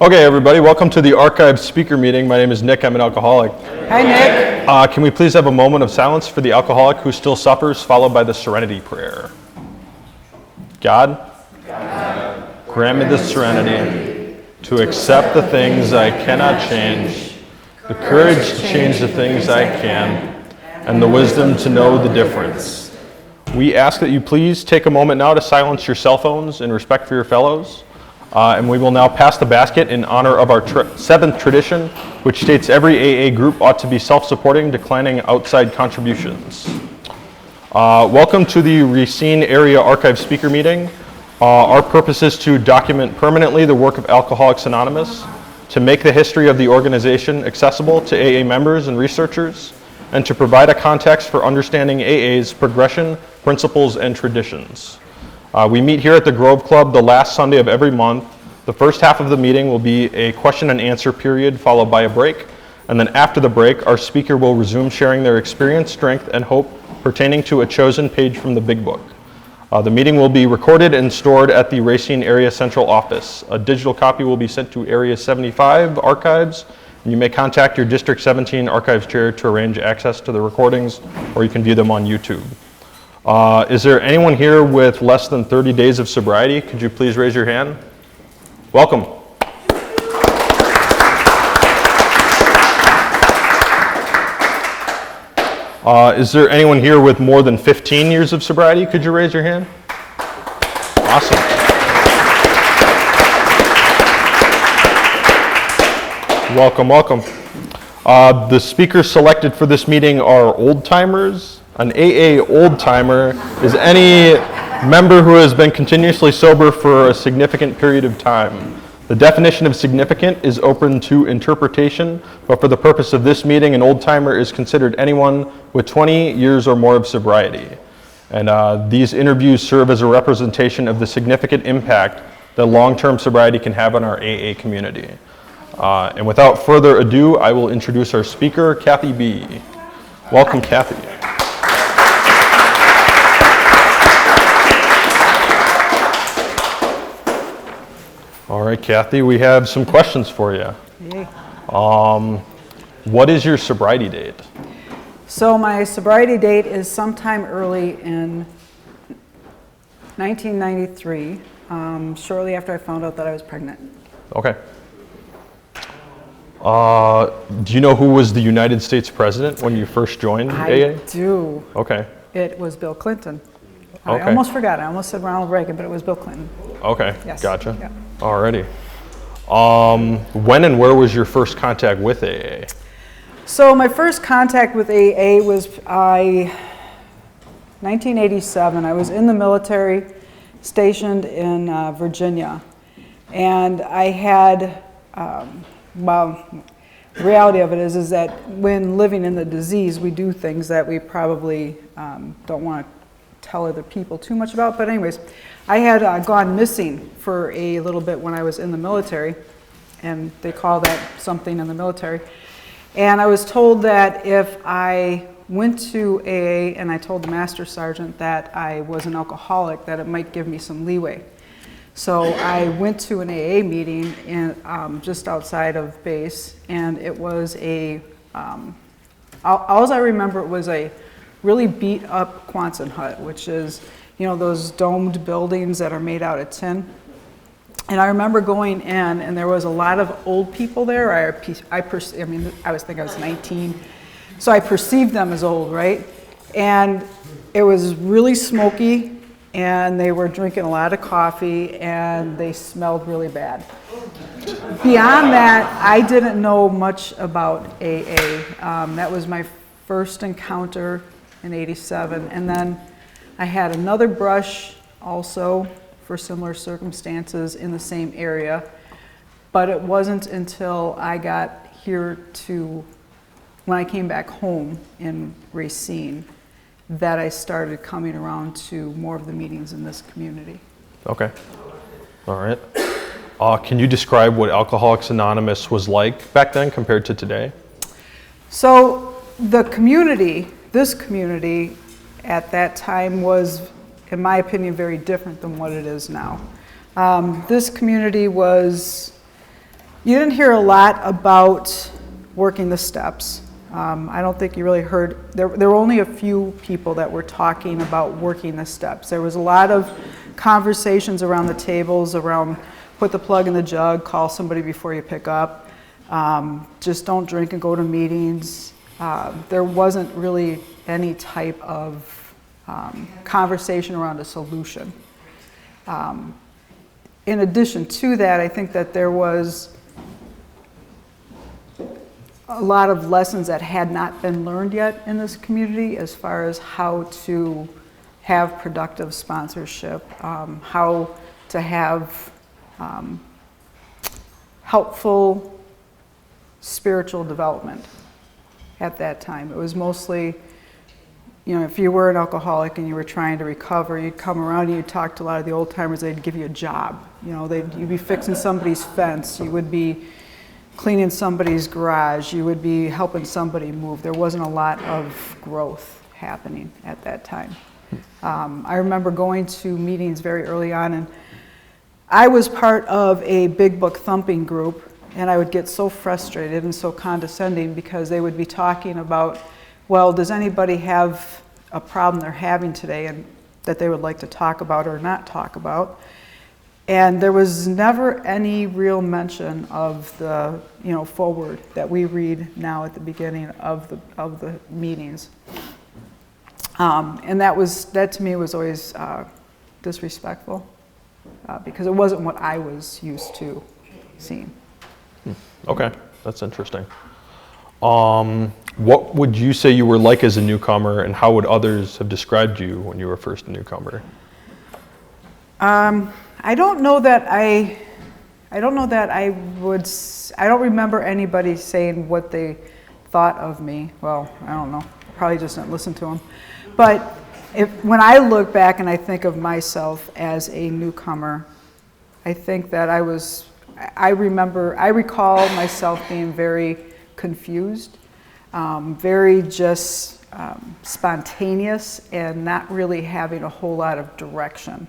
Okay, everybody, welcome to the Archive speaker meeting. My name is Nick. I'm an alcoholic. Hi, Nick. Can we please have a moment of silence for the alcoholic who still suffers, followed by the serenity prayer? God, grant me the serenity to accept the things I cannot change, the courage to change the things I can, and the wisdom to know the difference. We ask that you please take a moment now to silence your cell phones in respect for your fellows. And we will now pass the basket in honor of our seventh tradition, which states every AA group ought to be self-supporting, declining outside contributions. Welcome to the Racine Area Archive speaker meeting. Our purpose is to document permanently the work of Alcoholics Anonymous, to make the history of the organization accessible to AA members and researchers, and to provide a context for understanding AA's progression, principles, and traditions. We meet here at the Grove Club the last Sunday of every month. The first half of the meeting will be a question and answer period followed by a break. And then after the break, our speaker will resume sharing their experience, strength, and hope pertaining to a chosen page from the Big Book. The meeting will be recorded and stored at the Racine Area Central Office. A digital copy will be sent to Area 75 Archives, and you may contact your District 17 Archives Chair to arrange access to the recordings, or you can view them on YouTube. Is there anyone here with less than 30 days of sobriety? Could you please raise your hand? Welcome. Is there anyone here with more than 15 years of sobriety? Could you raise your hand? Awesome. Welcome, welcome. The speakers selected for this meeting are old-timers. An AA old-timer is any member who has been continuously sober for a significant period of time. The definition of significant is open to interpretation, but for the purpose of this meeting, an old-timer is considered anyone with 20 years or more of sobriety. And these interviews serve as a representation of the significant impact that long-term sobriety can have on our AA community. And without further ado, I will introduce our speaker, Kathy B. Welcome, Kathy. All right, Kathy, we have some questions for you. Yay. What is your sobriety date? So my sobriety date is sometime early in 1993, shortly after I found out that I was pregnant. Okay. Do you know who was the United States president when you first joined AA? I do. Okay. It was Bill Clinton. Okay. I almost forgot. I almost said Ronald Reagan, but it was Bill Clinton. Okay, Yes. gotcha. Yeah. Alrighty. When and where was your first contact with AA? So my first contact with AA was 1987. I was in the military, stationed in Virginia, and I had, well, the reality of it is that when living in the disease, we do things that we probably don't want to tell other people too much about. But anyways, I had gone missing for a little bit when I was in the military, and they call that something in the military. And I was told that if I went to AA and I told the master sergeant that I was an alcoholic, that it might give me some leeway. So I went to an AA meeting in, just outside of base, and it was all I remember, it was a really beat up Quonset hut, which is, you know, those domed buildings that are made out of tin. And I remember going in, and there was a lot of old people there. I was 19, so I perceived them as old, right? And it was really smoky, and they were drinking a lot of coffee, and they smelled really bad. Beyond that, I didn't know much about AA. That was my first encounter in '87, and then I had another brush also for similar circumstances in the same area, but it wasn't until I got here when I came back home in Racine, that I started coming around to more of the meetings in this community. Okay. All right. Can you describe what Alcoholics Anonymous was like back then compared to today? So the community, this community at that time was, in my opinion, very different than what it is now. This community was You didn't hear a lot about working the steps. I don't think you really heard, there were only a few people that were talking about working the steps. There was a lot of conversations around the tables, around put the plug in the jug, call somebody before you pick up, just don't drink and go to meetings. There wasn't really any type of conversation around a solution. In addition to that, I think that there was a lot of lessons that had not been learned yet in this community as far as how to have productive sponsorship, how to have helpful spiritual development at that time. It was mostly, you know, if you were an alcoholic and you were trying to recover, you'd come around and you'd talk to a lot of the old timers, they'd give you a job. You know, you'd be fixing somebody's fence, you would be cleaning somebody's garage, you would be helping somebody move. There wasn't a lot of growth happening at that time. I remember going to meetings very early on, and I was part of a big book thumping group, and I would get so frustrated and so condescending because they would be talking about, well, does anybody have a problem they're having today and that they would like to talk about or not talk about? And there was never any real mention of the, you know, forward that we read now at the beginning of the meetings. And that to me was always disrespectful because it wasn't what I was used to seeing. Okay, that's interesting. What would you say you were like as a newcomer, and how would others have described you when you were first a newcomer? I don't know that I don't remember anybody saying what they thought of me. Well, I don't know. Probably just didn't listen to them. But when I look back and I think of myself as a newcomer, I think that I recall myself being very confused, very just spontaneous, and not really having a whole lot of direction.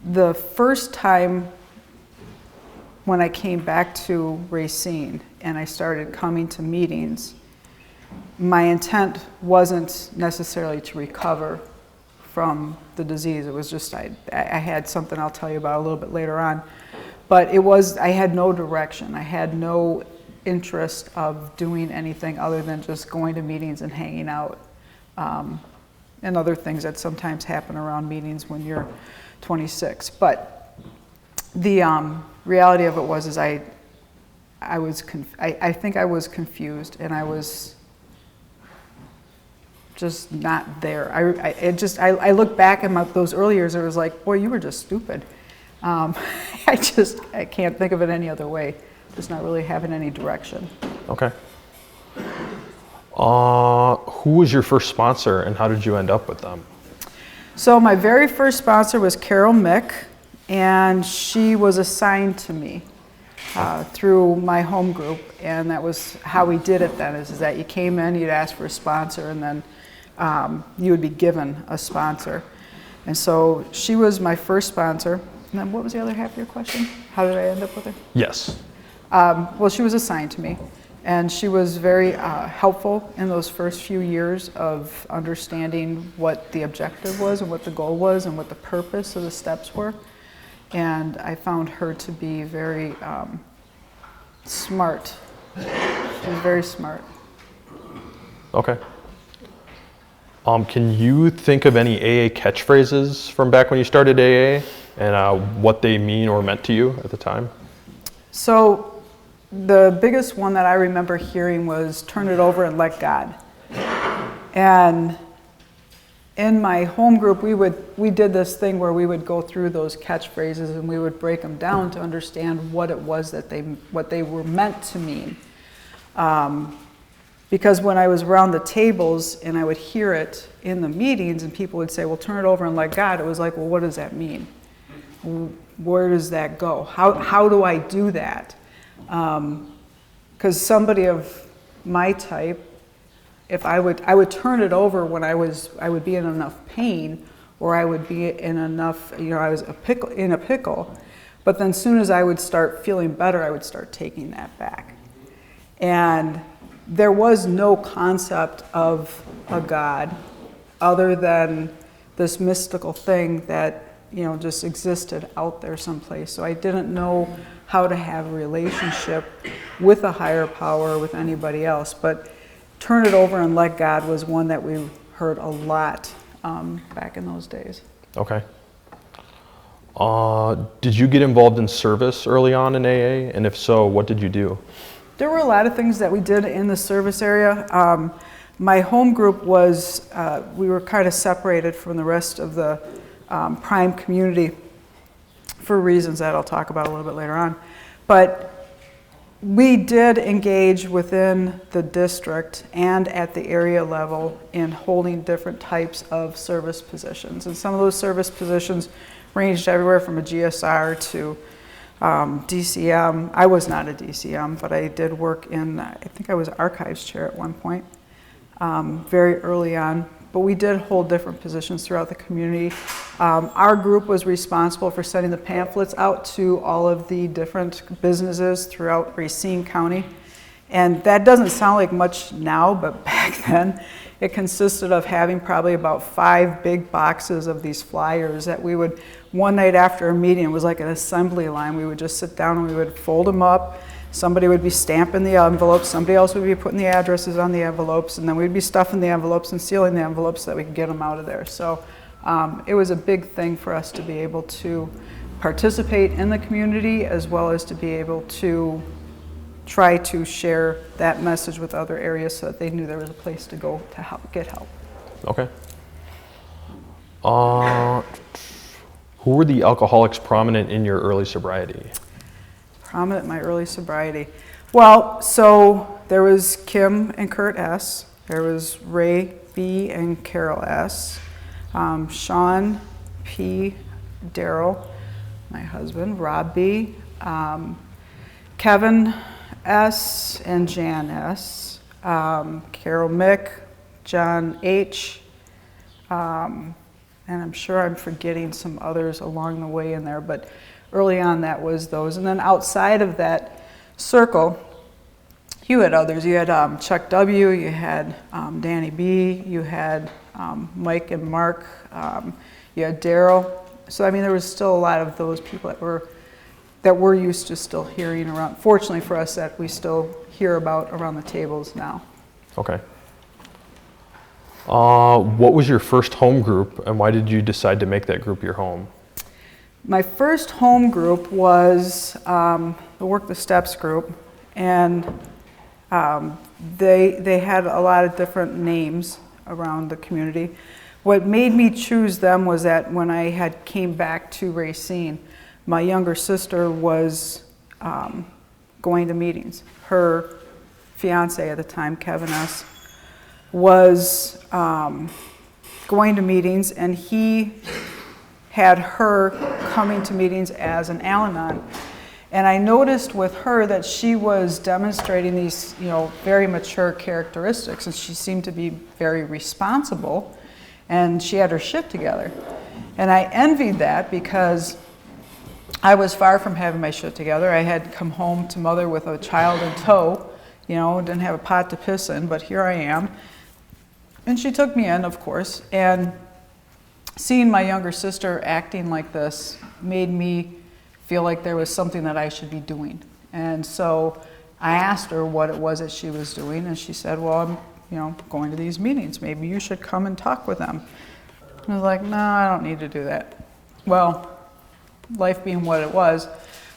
The first time when I came back to Racine and I started coming to meetings, my intent wasn't necessarily to recover from the disease. It was just I had something I'll tell you about a little bit later on. But I had no direction. I had no interest of doing anything other than just going to meetings and hanging out, and other things that sometimes happen around meetings when you're 26. But the reality of it was I think I was confused, and I was just not there. I look back at those early years, it was like, boy, you were just stupid. I can't think of it any other way. Just not really having any direction. Okay. Who was your first sponsor, and how did you end up with them? So my very first sponsor was Carol Mick, and she was assigned to me through my home group, and that was how we did it then, is that you came in, you'd ask for a sponsor, and then you would be given a sponsor. And so she was my first sponsor. And then what was the other half of your question? How did I end up with her? Yes. Well, she was assigned to me, and she was very helpful in those first few years of understanding what the objective was and what the goal was and what the purpose of the steps were. And I found her to be very smart. She was very smart. Okay. Can you think of any AA catchphrases from back when you started AA and what they mean or meant to you at the time? So the biggest one that I remember hearing was turn it over and let God. And in my home group, we did this thing where we would go through those catchphrases and we would break them down to understand what it was what they were meant to mean. Because when I was around the tables and I would hear it in the meetings and people would say, well, turn it over and let God, it was like, well, what does that mean? Where does that go? How do I do that? Because somebody of my type, if I would turn it over when I would be in enough pain, or I would be in enough, I was in a pickle. But then as soon as I would start feeling better, I would start taking that back. And there was no concept of a God other than this mystical thing that, just existed out there someplace. So I didn't know how to have a relationship with a higher power, with anybody else. But turn it over and let God was one that we heard a lot back in those days. Okay. Did you get involved in service early on in AA? And if so, what did you do? There were a lot of things that we did in the service area. My home group was, we were kind of separated from the rest of the Prime community for reasons that I'll talk about a little bit later on. But we did engage within the district and at the area level in holding different types of service positions. And some of those service positions ranged everywhere from a GSR to DCM. I was not a DCM, but I did work in, I think I was archives chair at one point, very early on. But we did hold different positions throughout the community. Our group was responsible for sending the pamphlets out to all of the different businesses throughout Racine County. And that doesn't sound like much now, but back then it consisted of having probably about 5 big boxes of these flyers that we would, one night after a meeting, it was like an assembly line, we would just sit down and we would fold them up. Somebody would be stamping the envelopes, somebody else would be putting the addresses on the envelopes, and then we'd be stuffing the envelopes and sealing the envelopes so that we could get them out of there. So it was a big thing for us to be able to participate in the community as well as to be able to try to share that message with other areas so that they knew there was a place to go to get help. Okay. Who were the alcoholics prominent in your early sobriety? Prominent in my early sobriety. Well, so there was Kim and Kurt S. There was Ray B. and Carol S. Sean P. Darrell, my husband, Rob B. Kevin S. and Jan S. Carol Mick, John H. And I'm sure I'm forgetting some others along the way in there, but early on that was those. And then outside of that circle, you had others. You had Chuck W., you had Danny B., you had Mike and Mark, you had Daryl. So I mean, there was still a lot of those people that we're used to still hearing around. Fortunately for us, that we still hear about around the tables now. Okay. What was your first home group, and why did you decide to make that group your home? My first home group was the Work the Steps group, and they had a lot of different names around the community. What made me choose them was that when I had came back to Racine, my younger sister was going to meetings. Her fiance at the time, Kevin S., was going to meetings, and he had her coming to meetings as an Al-Anon. And I noticed with her that she was demonstrating these, very mature characteristics, and she seemed to be very responsible, and she had her shit together. And I envied that because I was far from having my shit together. I had come home to mother with a child in tow, didn't have a pot to piss in, but here I am. And she took me in, of course, and seeing my younger sister acting like this made me feel like there was something that I should be doing. And so I asked her what it was that she was doing, and she said, well, I'm going to these meetings. Maybe you should come and talk with them. I was like, no, I don't need to do that. Well, life being what it was,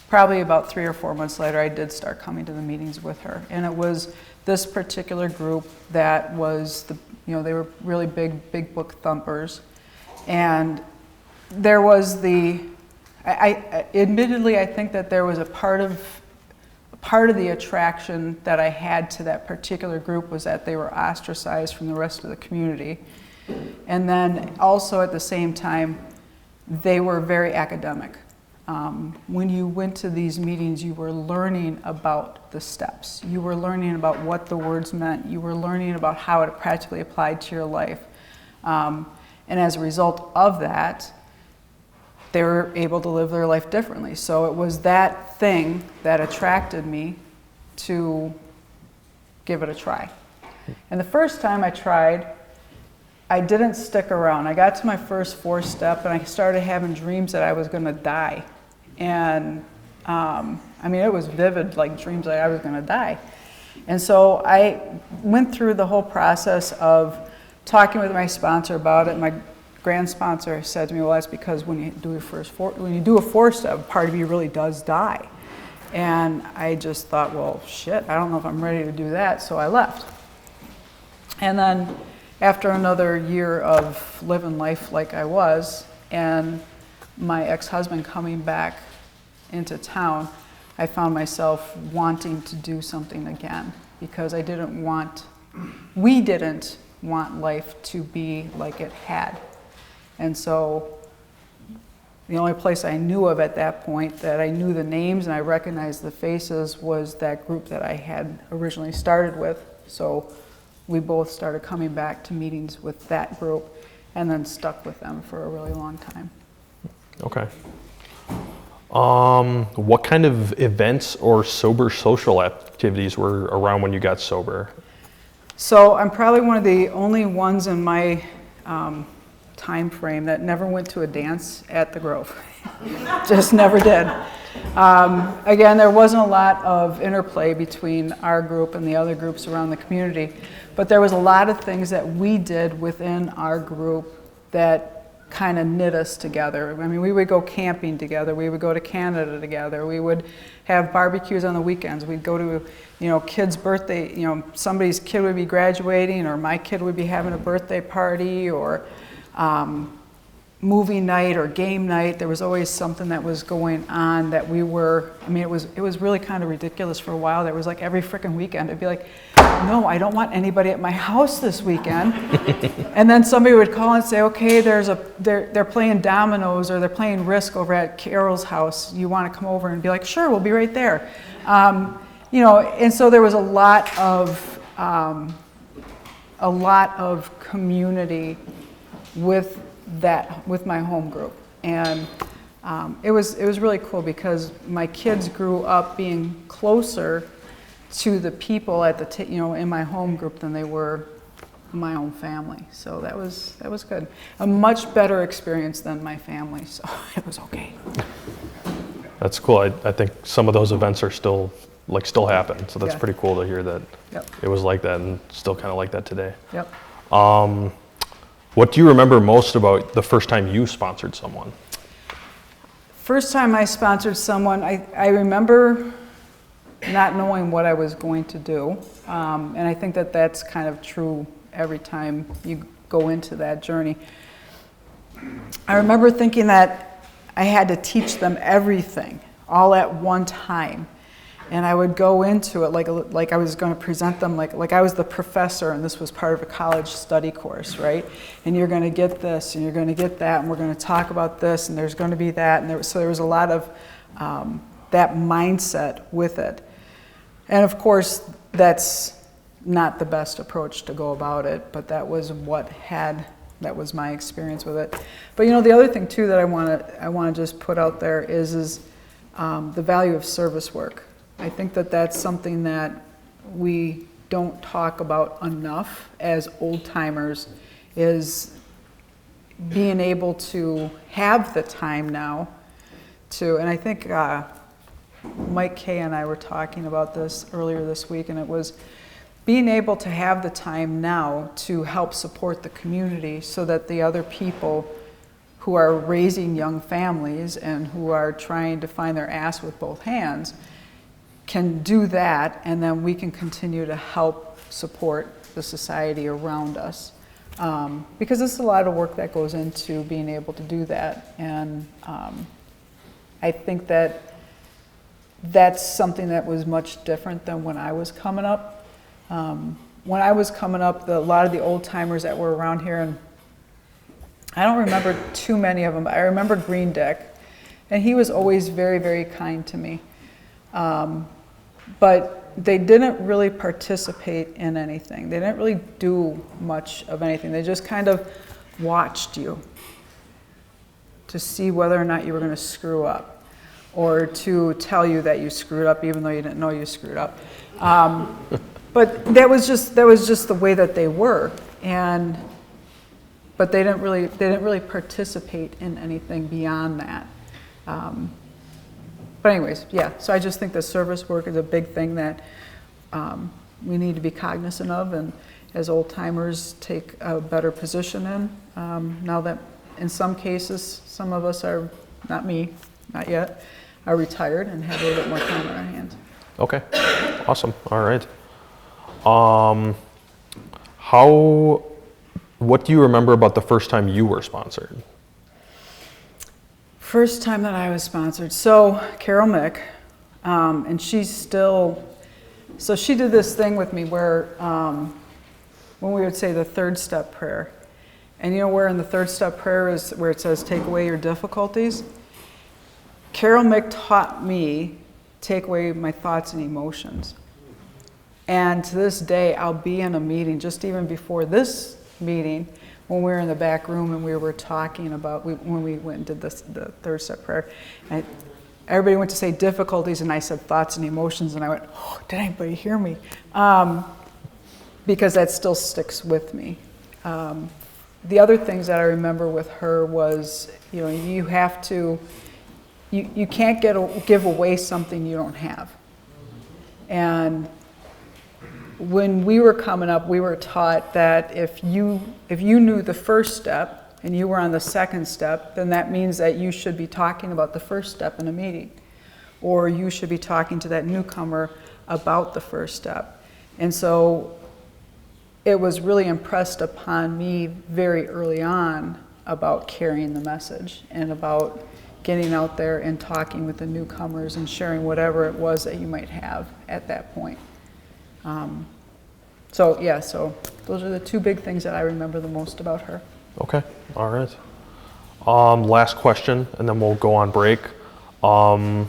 probably about 3 or 4 months later, I did start coming to the meetings with her. And it was this particular group that was, they were really big book thumpers. And there was admittedly, I think that there was a part of the attraction that I had to that particular group was that they were ostracized from the rest of the community. And then also at the same time, they were very academic. When you went to these meetings, you were learning about the steps. You were learning about what the words meant. You were learning about how it practically applied to your life. And as a result of that, they were able to live their life differently. So it was that thing that attracted me to give it a try. And the first time I tried, I didn't stick around. I got to my first 4-step and I started having dreams that I was going to die. And I mean, it was vivid, like dreams that I was going to die. And so I went through the whole process of talking with my sponsor about it. My grand sponsor said to me, well, that's because when you do a 4-step, part of you really does die. And I just thought, well, shit, I don't know if I'm ready to do that, so I left. And then after another year of living life like I was, and my ex-husband coming back into town, I found myself wanting to do something again, because we didn't want life to be like it had. And so the only place I knew of at that point that I knew the names and I recognized the faces was that group that I had originally started with. So we both started coming back to meetings with that group and then stuck with them for a really long time. Okay. What kind of events or sober social activities were around when you got sober? So I'm probably one of the only ones in my time frame that never went to a dance at the Grove. Just never did. Again, there wasn't a lot of interplay between our group and the other groups around the community, but there was a lot of things that we did within our group that kind of knit us together. I mean, we would go camping together, we would go to Canada together, we would have barbecues on the weekends, we'd go to, kids' birthday, somebody's kid would be graduating, or my kid would be having a birthday party, or movie night or game night. There was always something that was going on that it was really kind of ridiculous for a while. There was like every freaking weekend, it'd be like, no, I don't want anybody at my house this weekend. And then somebody would call and say, okay, they're playing dominoes or they're playing Risk over at Carol's house. You want to come over? And be like, sure, we'll be right there. And so there was a lot of community with my home group. And it was really cool because my kids grew up being closer to the people at in my home group than they were my own family. So that was good. A much better experience than my family, so it was okay. That's cool. I think some of those events are still happen. So that's pretty cool to hear that. Yep. It was like that and still kind of like that today. Yep. What do you remember most about the first time you sponsored someone? First time I sponsored someone, I remember not knowing what I was going to do. And I think that that's kind of true every time you go into that journey. I remember thinking that I had to teach them everything all at one time. And I would go into it like I was going to present them like I was the professor and this was part of a college study course, right? And you're going to get this and you're going to get that and we're going to talk about this and there's going to be that. And so there was a lot of that mindset with it. And of course, that's not the best approach to go about it, but that was that was my experience with it. But the other thing too that I want to just put out there is the value of service work. I think that that's something that we don't talk about enough as old timers, is being able to have the time now and I think Mike Kay and I were talking about this earlier this week, and it was being able to have the time now to help support the community so that the other people who are raising young families and who are trying to find their ass with both hands can do that, and then we can continue to help support the society around us. Because there's a lot of work that goes into being able to do that. And I think that that's something that was much different than when I was coming up. When I was coming up, a lot of the old timers that were around here, and I don't remember too many of them, but I remember Green Dick, and he was always very, very kind to me. But they didn't really participate in anything. They didn't really do much of anything. They just kind of watched you to see whether or not you were going to screw up, or to tell you that you screwed up even though you didn't know you screwed up. But that was just the way that they were, but they didn't really participate in anything beyond that. But anyways, yeah. So I just think that service work is a big thing that we need to be cognizant of, and as old timers take a better position in. Now that in some cases, some of us are, not me, not yet, are retired and have a little bit more time on our hands. Okay, awesome. All right. What do you remember about the first time you were sponsored? First time that I was sponsored. So Carol Mick, and she's still, so she did this thing with me where when we would say the third step prayer, and you know where in the third step prayer is where it says take away your difficulties? Carol Mick taught me take away my thoughts and emotions. And to this day, I'll be in a meeting, just even before this meeting, when we were in the back room and we were talking about, when we went and did the third step prayer, and everybody went to say difficulties, and I said thoughts and emotions, and I went, oh, did anybody hear me? Because that still sticks with me. The other things that I remember with her was, you know, you have to, you can't give away something you don't have. And when we were coming up, we were taught that if you knew the first step and you were on the second step, then that means that you should be talking about the first step in a meeting, or you should be talking to that newcomer about the first step. And so it was really impressed upon me very early on about carrying the message and about getting out there and talking with the newcomers and sharing whatever it was that you might have at that point. So those are the two big things that I remember the most about her. Okay, all right. Last question, and then we'll go on break. What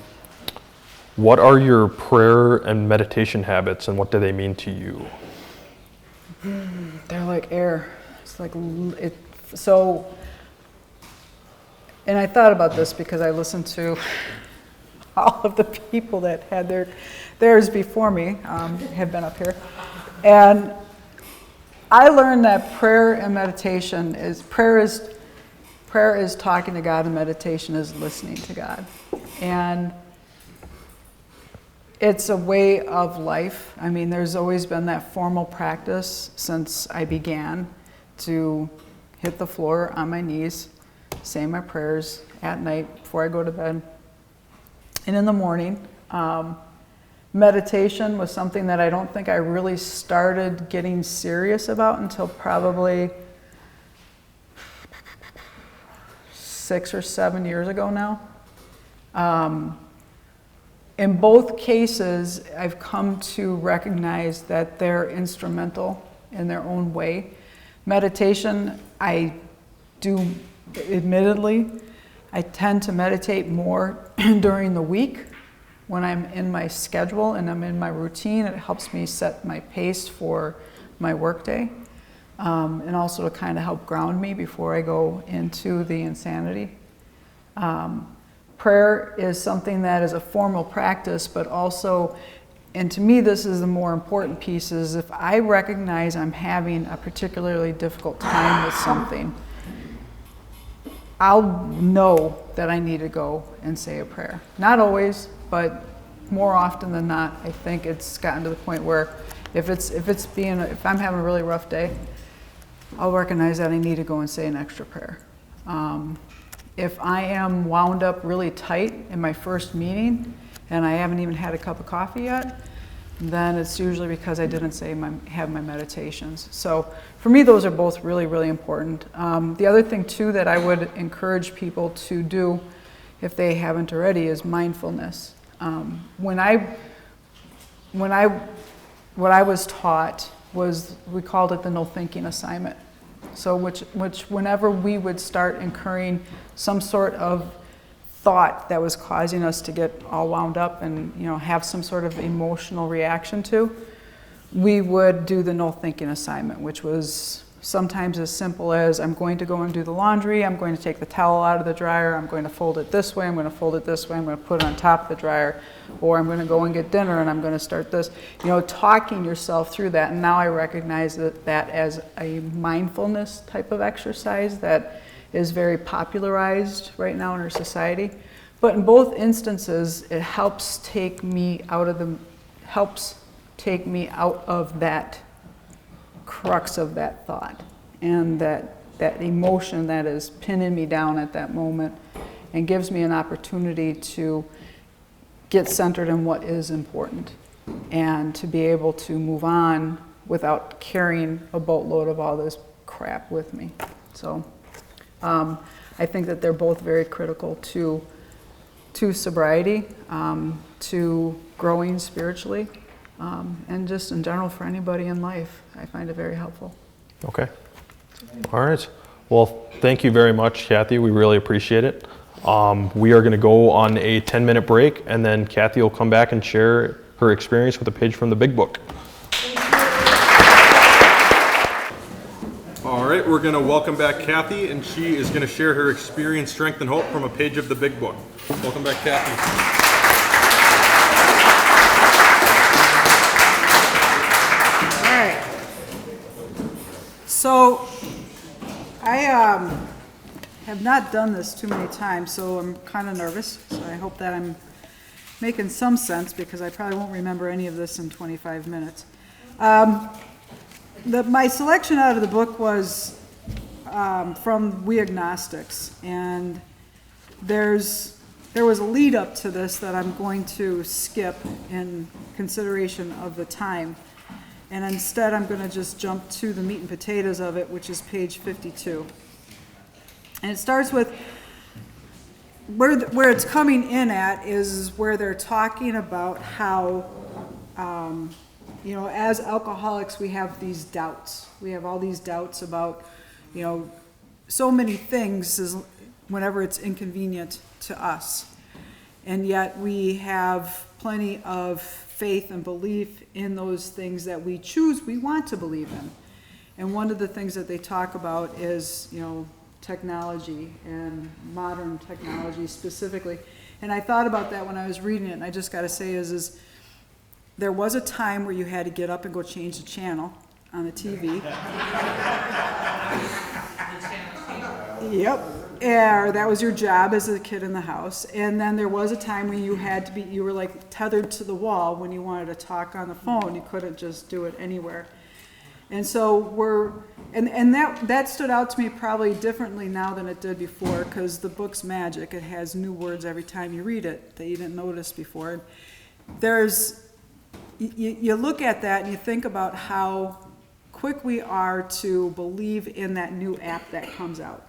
are your prayer and meditation habits, and what do they mean to you? They're like air. It's like it. So, and I thought about this because I listened to all of the people that had theirs before me, have been up here. And I learned that prayer and meditation prayer is talking to God, and meditation is listening to God. And it's a way of life. I mean, there's always been that formal practice since I began to hit the floor on my knees, say my prayers at night before I go to bed. And in the morning, meditation was something that I don't think I really started getting serious about until probably 6 or 7 years ago now. In both cases, I've come to recognize that they're instrumental in their own way. Meditation, I do, admittedly, I tend to meditate more during the week when I'm in my schedule and I'm in my routine. It helps me set my pace for my workday, and also to kind of help ground me before I go into the insanity. Prayer is something that is a formal practice, but also, and to me this is the more important piece, is if I recognize I'm having a particularly difficult time with something, I'll know that I need to go and say a prayer. Not always, but more often than not, I think it's gotten to the point where if I'm having a really rough day, I'll recognize that I need to go and say an extra prayer. If I am wound up really tight in my first meeting and I haven't even had a cup of coffee yet, then it's usually because I didn't have my meditations. So for me, those are both really, really important. The other thing too that I would encourage people to do, if they haven't already, is mindfulness. What I was taught was, we called it the no thinking assignment. So which whenever we would start incurring some sort of thought that was causing us to get all wound up and have some sort of emotional reaction to, we would do the no thinking assignment, which was sometimes as simple as I'm going to go and do the laundry, I'm going to take the towel out of the dryer, I'm going to fold it this way, I'm going to fold it this way, I'm going to put it on top of the dryer, or I'm going to go and get dinner and I'm going to start this. You know, talking yourself through that. And now I recognize that as a mindfulness type of exercise that is very popularized right now in our society. But in both instances, it helps take me out of that crux of that thought and that emotion that is pinning me down at that moment, and gives me an opportunity to get centered in what is important and to be able to move on without carrying a boatload of all this crap with me. So I think that they're both very critical to sobriety, to growing spiritually, and just in general for anybody in life. I find it very helpful. Okay. All right. Well, thank you very much, Kathy. We really appreciate it. We are going to go on a 10-minute break, and then Kathy will come back and share her experience with a page from the Big Book. All right, we're going to welcome back Kathy, and she is going to share her experience, strength, and hope from a page of the Big Book. Welcome back, Kathy. So I have not done this too many times, so I'm kind of nervous. So I hope that I'm making some sense, because I probably won't remember any of this in 25 minutes. My selection out of the book was from We Agnostics, and there was a lead up to this that I'm going to skip in consideration of the time. And instead, I'm going to just jump to the meat and potatoes of it, which is page 52. And it starts with where it's coming in at is where they're talking about how, as alcoholics, we have these doubts. We have all these doubts about, so many things whenever it's inconvenient to us. And yet we have plenty of faith and belief in those things that we want to believe in. And one of the things that they talk about is, technology and modern technology specifically. And I thought about that when I was reading it, and I just got to say is there was a time where you had to get up and go change the channel on the TV. Yep. Yeah, that was your job as a kid in the house. And then there was a time when you were like tethered to the wall when you wanted to talk on the phone. You couldn't just do it anywhere. And so that stood out to me probably differently now than it did before, because the book's magic. It has new words every time you read it that you didn't notice before. You look at that and you think about how quick we are to believe in that new app that comes out,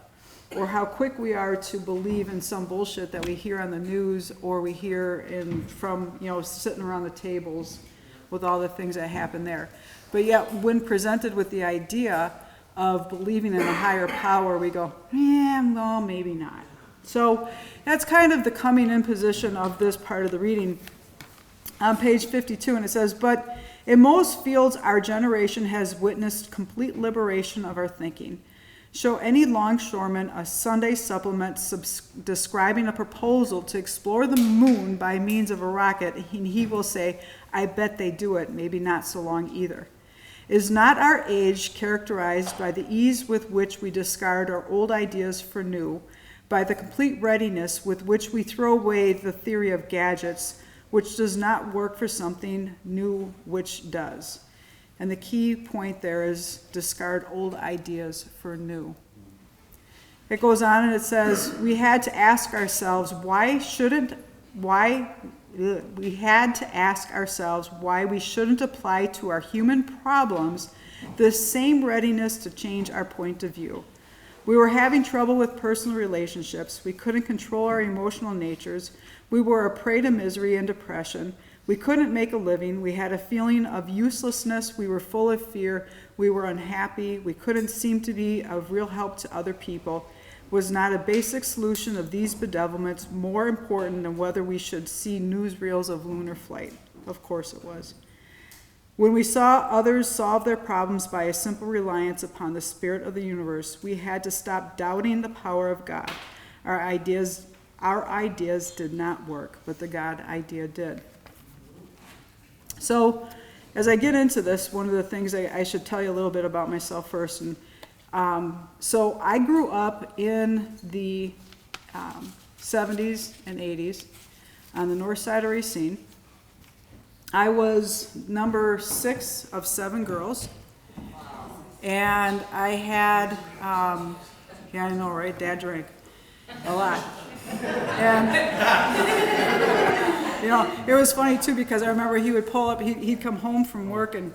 or how quick we are to believe in some bullshit that we hear on the news, or we hear from sitting around the tables with all the things that happen there. But yet, when presented with the idea of believing in a higher power, we go, well, maybe not. So that's kind of the coming in position of this part of the reading on page 52, and it says, but in most fields, our generation has witnessed complete liberation of our thinking. Show any longshoreman a Sunday supplement describing a proposal to explore the moon by means of a rocket, and he will say, I bet they do it, maybe not so long either. Is not our age characterized by the ease with which we discard our old ideas for new, by the complete readiness with which we throw away the theory of gadgets, which does not work for something new which does? And the key point there is discard old ideas for new. It goes on and it says, we had to ask ourselves why we shouldn't apply to our human problems the same readiness to change our point of view. We were having trouble with personal relationships. We couldn't control our emotional natures. We were a prey to misery and depression. We couldn't make a living. We had a feeling of uselessness. We were full of fear. We were unhappy. We couldn't seem to be of real help to other people. Was not a basic solution of these bedevilments more important than whether we should see newsreels of lunar flight? Of course it was. When we saw others solve their problems by a simple reliance upon the spirit of the universe, we had to stop doubting the power of God. Our ideas did not work, but the God idea did. So, as I get into this, one of the things I should tell you a little bit about myself first. And so I grew up in the 70s and 80s on the north side of Racine. I was number 6 of 7 girls. And I had, yeah, I know, right? Dad drank a lot. And, you know, it was funny too because I remember he would pull up, he'd come home from work, and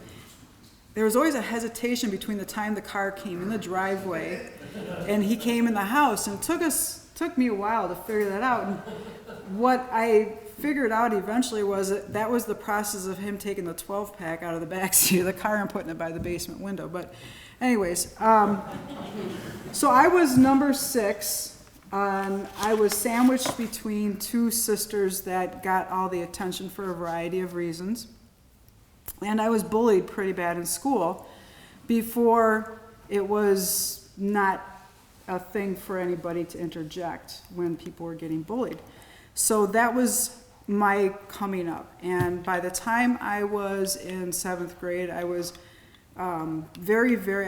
there was always a hesitation between the time the car came in the driveway and he came in the house. And it took me a while to figure that out. And what I figured out eventually was that was the process of him taking the 12-pack out of the back seat of the car and putting it by the basement window. But anyways, so I was number 6. I was sandwiched between 2 sisters that got all the attention for a variety of reasons. And I was bullied pretty bad in school before it was not a thing for anybody to interject when people were getting bullied. So that was my coming up. And by the time I was in 7th grade, I was I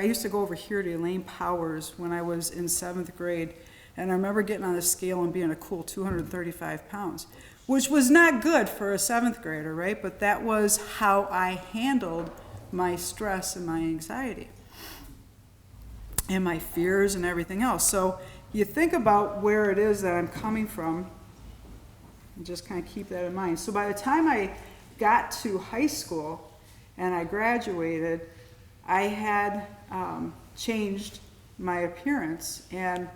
used to go over here to Elaine Powers when I was in 7th grade. And I remember getting on the scale and being a cool 235 pounds, which was not good for a 7th grader, right? But that was how I handled my stress and my anxiety and my fears and everything else. So you think about where it is that I'm coming from and just kind of keep that in mind. So by the time I got to high school and I graduated, I had changed my appearance, and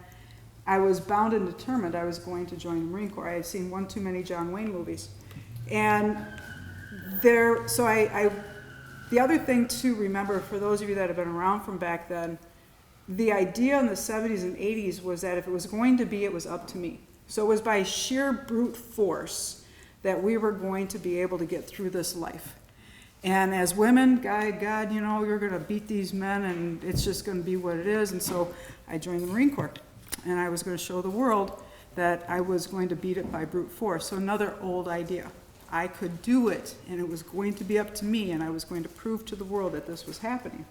I was bound and determined I was going to join the Marine Corps. I had seen one too many John Wayne movies. And the other thing to remember, for those of you that have been around from back then, the idea in the 70s and 80s was that if it was going to be, it was up to me. So it was by sheer brute force that we were going to be able to get through this life. And as women, God, you know, you're going to beat these men, and it's just going to be what it is. And so I joined the Marine Corps. And I was going to show the world that I was going to beat it by brute force. So another old idea. I could do it, and it was going to be up to me, and I was going to prove to the world that this was happening.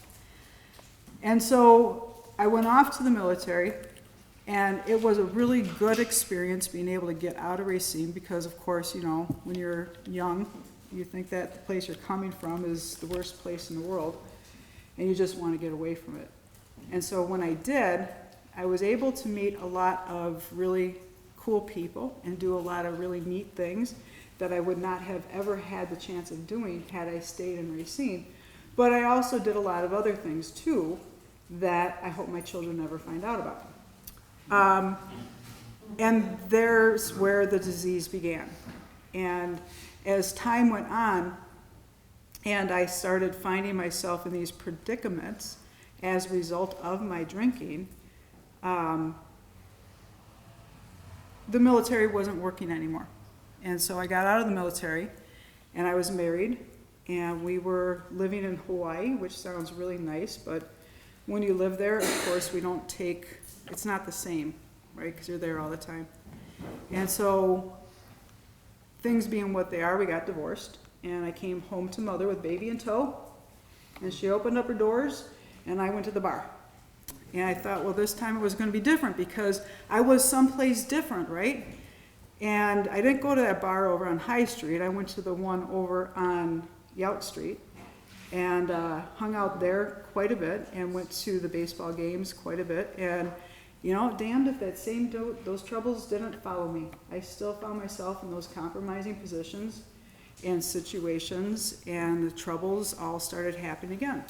And so I went off to the military, and it was a really good experience being able to get out of Racine because, of course, you know, when you're young, you think that the place you're coming from is the worst place in the world, and you just want to get away from it. And so when I did, I was able to meet a lot of really cool people and do a lot of really neat things that I would not have ever had the chance of doing had I stayed in Racine. But I also did a lot of other things too that I hope my children never find out about. And there's where the disease began. And as time went on, and I started finding myself in these predicaments as a result of my drinking, the military wasn't working anymore. And so I got out of the military, and I was married, and we were living in Hawaii, which sounds really nice, but when you live there, of course, it's not the same, right, because you're there all the time. And so things being what they are, we got divorced, and I came home to Mother with baby in tow, and she opened up her doors, and I went to the bar. And I thought, well, this time it was going to be different because I was someplace different, right? And I didn't go to that bar over on High Street. I went to the one over on Yout Street and hung out there quite a bit and went to the baseball games quite a bit. And, you know, damned if those troubles didn't follow me. I still found myself in those compromising positions and situations, and the troubles all started happening again.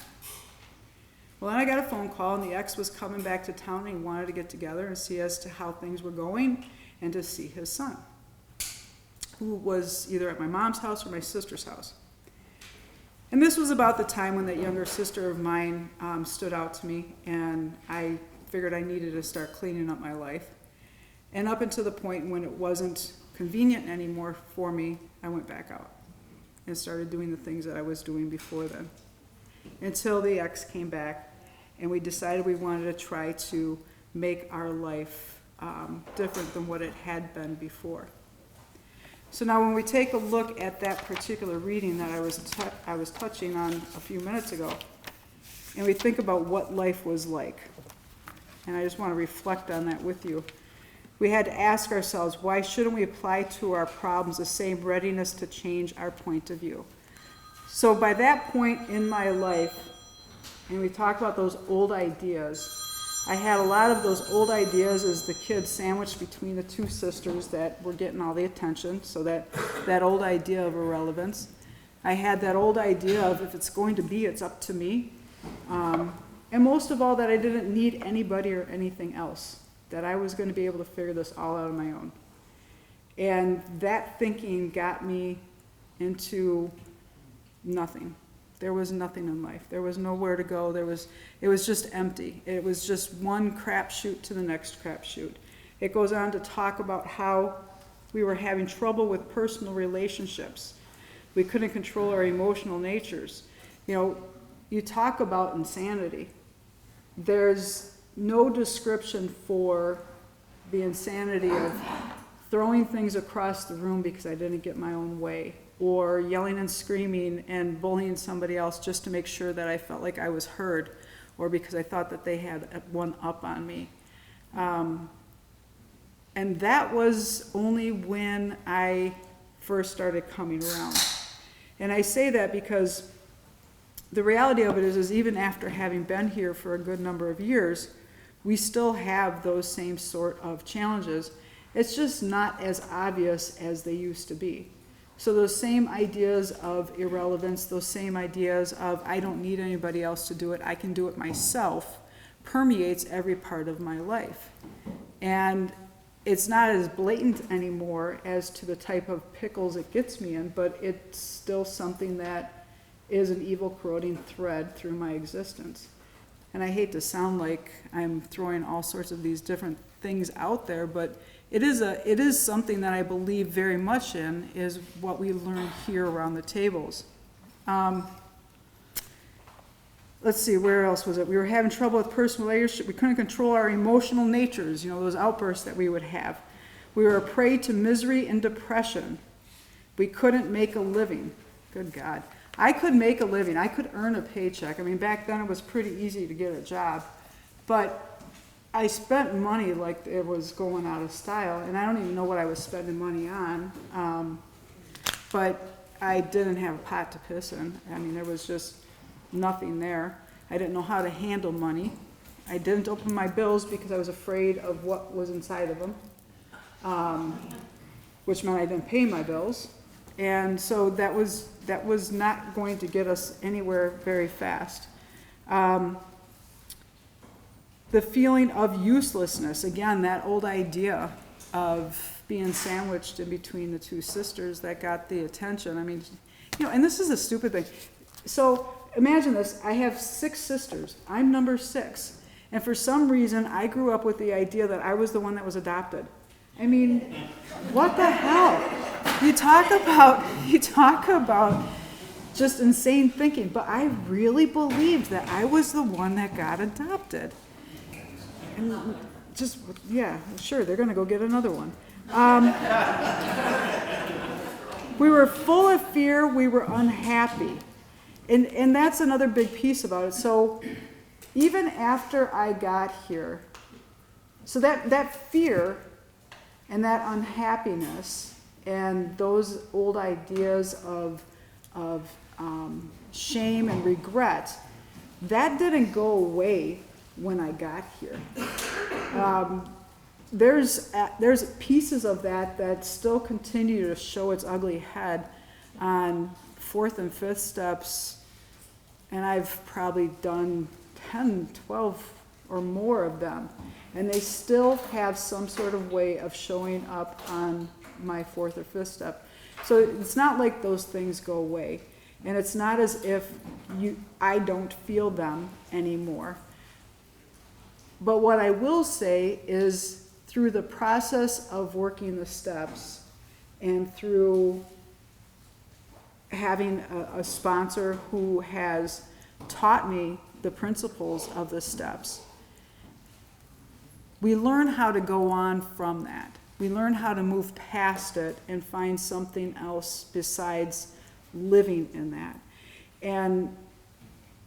Well, then I got a phone call, and the ex was coming back to town, and he wanted to get together and see as to how things were going and to see his son, who was either at my mom's house or my sister's house. And this was about the time when that younger sister of mine stood out to me, and I figured I needed to start cleaning up my life. And up until the point when it wasn't convenient anymore for me, I went back out. and started doing the things that I was doing before then. Until the ex came back, and we decided we wanted to try to make our life different than what it had been before. So now when we take a look at that particular reading that I was touching on a few minutes ago, and we think about what life was like, and I just want to reflect on that with you. We had to ask ourselves, why shouldn't we apply to our problems the same readiness to change our point of view? So by that point in my life, and we talk about those old ideas, I had a lot of those old ideas as the kid sandwiched between the two sisters that were getting all the attention, so that old idea of irrelevance. I had that old idea of if it's going to be, it's up to me. And most of all, that I didn't need anybody or anything else, that I was going to be able to figure this all out on my own. And that thinking got me into nothing. There was nothing in life. There was nowhere to go. It was just empty. It was just one crapshoot to the next crapshoot. It goes on to talk about how we were having trouble with personal relationships. We couldn't control our emotional natures. You know, you talk about insanity. There's no description for the insanity of throwing things across the room because I didn't get my own way, or yelling and screaming and bullying somebody else just to make sure that I felt like I was heard, or because I thought that they had one up on me. And that was only when I first started coming around. And I say that because the reality of it is even after having been here for a good number of years, we still have those same sort of challenges. It's just not as obvious as they used to be. So those same ideas of irrelevance, those same ideas of I don't need anybody else to do it, I can do it myself, permeates every part of my life. And it's not as blatant anymore as to the type of pickles it gets me in, but it's still something that is an evil corroding thread through my existence. And I hate to sound like I'm throwing all sorts of these different things out there, but it is something that I believe very much in, is what we learn here around the tables. Let's see, where else was it? We were having trouble with personal relationship. We couldn't control our emotional natures, those outbursts that we would have. We were a prey to misery and depression. We couldn't make a living. Good God. I could make a living. I could earn a paycheck. I mean, back then it was pretty easy to get a job. But I spent money like it was going out of style, and I don't even know what I was spending money on. But I didn't have a pot to piss in. I mean, there was just nothing there. I didn't know how to handle money. I didn't open my bills because I was afraid of what was inside of them, which meant I didn't pay my bills. And so that was not going to get us anywhere very fast. The feeling of uselessness, again, that old idea of being sandwiched in between the two sisters that got the attention. I mean, and this is a stupid thing. So imagine this, I have 6 sisters. I'm number 6. And for some reason, I grew up with the idea that I was the one that was adopted. I mean, what the hell? You talk about just insane thinking, but I really believed that I was the one that got adopted. And just, yeah, sure, they're gonna go get another one. We were full of fear, we were unhappy. And that's another big piece about it. So even after I got here, so that fear and that unhappiness and those old ideas of shame and regret, that didn't go away when I got here. There's pieces of that still continue to show its ugly head on 4th and 5th steps, and I've probably done 10, 12 or more of them, and they still have some sort of way of showing up on my 4th or 5th step. So it's not like those things go away, and it's not as if I don't feel them anymore. But what I will say is through the process of working the steps and through having a sponsor who has taught me the principles of the steps. We learn how to go on from that. We learn how to move past it and find something else besides living in that. And,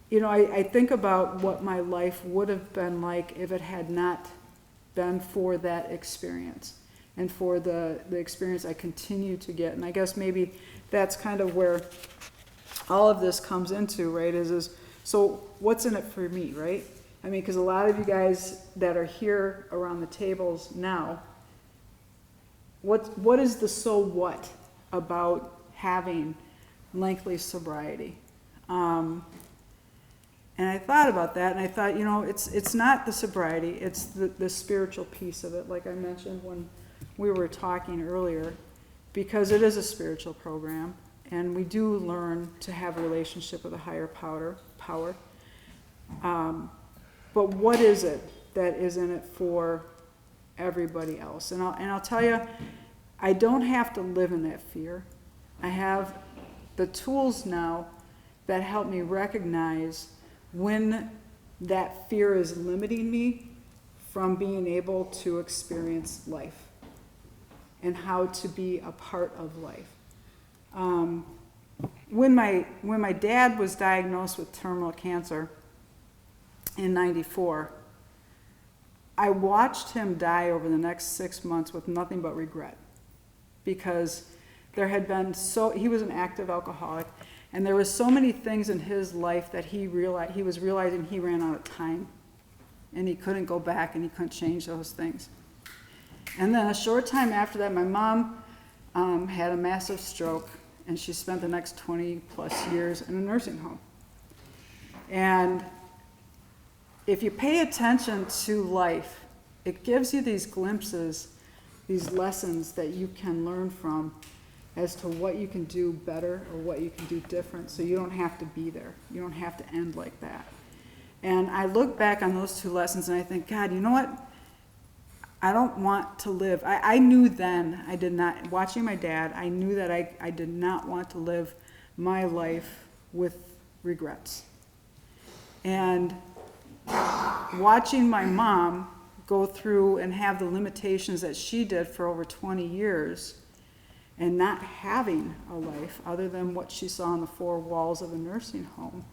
you know, I think about what my life would have been like if it had not been for that experience and for the experience I continue to get. And I guess maybe that's kind of where all of this comes into, right, is so what's in it for me, right? I mean, because a lot of you guys that are here around the tables now, what is the so what about having lengthy sobriety? And I thought about that, and I thought, you know, it's not the sobriety, it's the spiritual piece of it, like I mentioned when we were talking earlier, because it is a spiritual program, and we do learn to have a relationship with a higher power. But what is it that is in it for everybody else? And I'll tell you, I don't have to live in that fear. I have the tools now that help me recognize when that fear is limiting me from being able to experience life and how to be a part of life. When my dad was diagnosed with terminal cancer in '94, I watched him die over the next 6 months with nothing but regret, because there had been he was an active alcoholic, and there was so many things in his life that he was realizing he ran out of time, and he couldn't go back and he couldn't change those things. And then a short time after that, my mom had a massive stroke, and she spent the next 20 plus years in a nursing home. And if you pay attention to life, it gives you these glimpses, these lessons that you can learn from as to what you can do better or what you can do different, so you don't have to be there. You don't have to end like that. And I look back on those two lessons and I think, God, you know what? I don't want to live. I knew then, I did not, watching my dad, I knew that I did not want to live my life with regrets. And watching my mom go through and have the limitations that she did for over 20 years and not having a life other than what she saw in the four walls of a nursing home,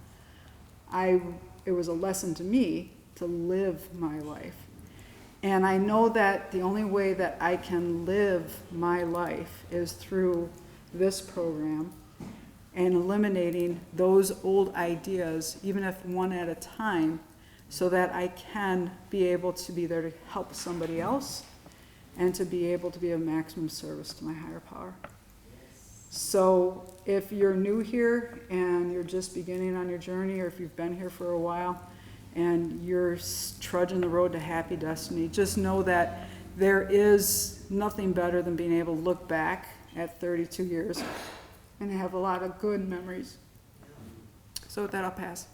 it was a lesson to me to live my life. And I know that the only way that I can live my life is through this program and eliminating those old ideas, even if one at a time, so that I can be able to be there to help somebody else and to be able to be of maximum service to my higher power. So if you're new here and you're just beginning on your journey, or if you've been here for a while and you're trudging the road to happy destiny, just know that there is nothing better than being able to look back at 32 years and have a lot of good memories. So with that, I'll pass.